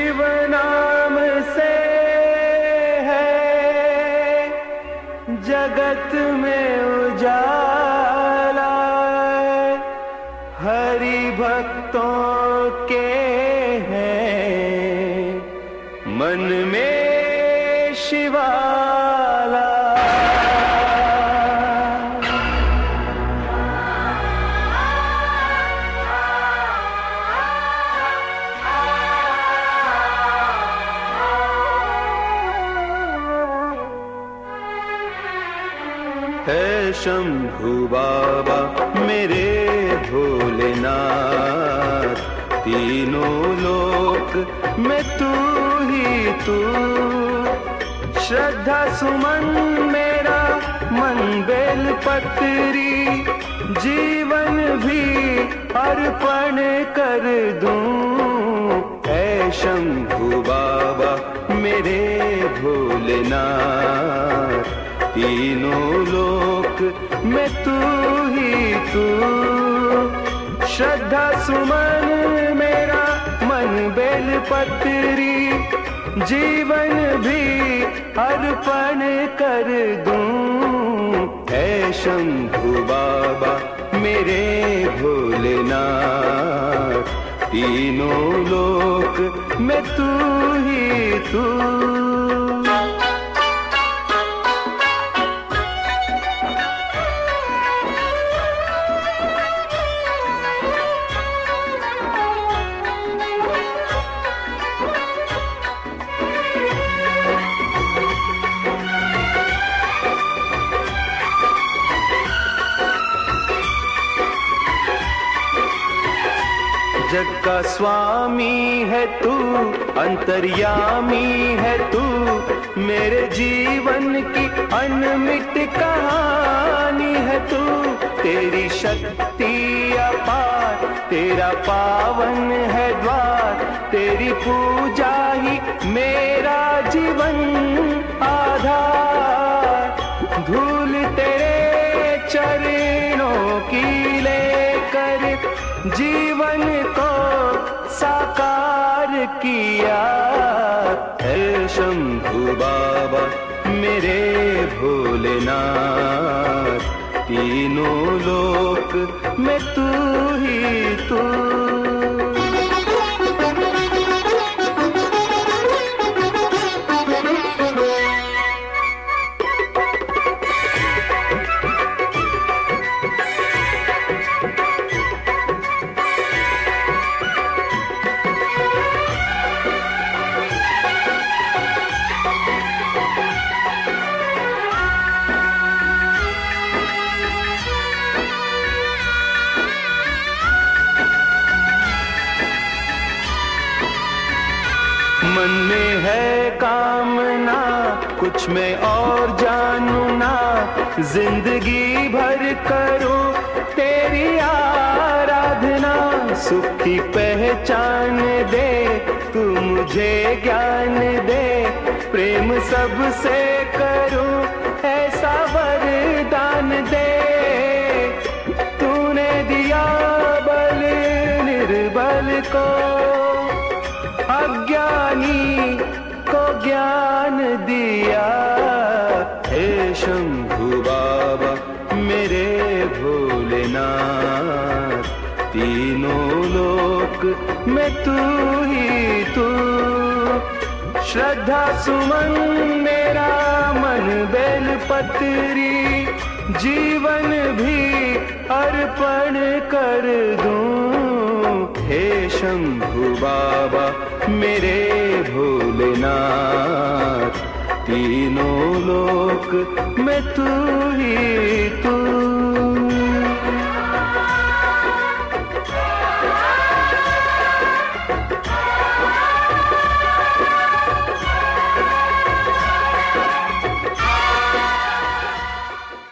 शिव नाम से है जगत में उजाला, हरि भक्तों के हैं मन में शिवाला। है शंभू बाबा मेरे भोलेनाथ, तीनों लोक में तू ही तू। श्रद्धा सुमन मेरा मन बेल पत्री, जीवन भी अर्पण कर दूं। है शंभू बाबा मेरे भोलेनाथ, तीनों लोक में तू ही तू। श्रद्धा सुमन मेरा मन बेल पत्री, जीवन भी अर्पण कर दूं। है शंभू बाबा मेरे भोलेनाथ, तीनों लोक में तू ही तू। जग का स्वामी है तू, अंतर्यामी है तू, मेरे जीवन की अनमिट कहानी है तू। तेरी शक्ति अपार, तेरा पावन है द्वार, तेरी पूजा ही मेरा जीवन आधार। धूल तेरे चरणों की लेकर जीवन को साकार किया। है शंभू बाबा मेरे भोलेनाथ, तीनों लोक में तू ही तू। मन में है कामना कुछ मैं और जानू ना, जिंदगी भर करूं तेरी आराधना। सुख की पहचान दे तू मुझे ज्ञान दे, प्रेम सबसे करूं ऐसा वरदान दे। तूने दिया बल निर्बल को, अज्ञानी को ज्ञान दिया। हे शंभू बाबा मेरे भोलेनाथ, तीनों लोक में तू ही तू। श्रद्धा सुमन मेरा मन बेल पत्री, जीवन भी अर्पण कर दूं। हे शंभू बाबा मेरे भोलेनाथ, तीनों लोक में तू ही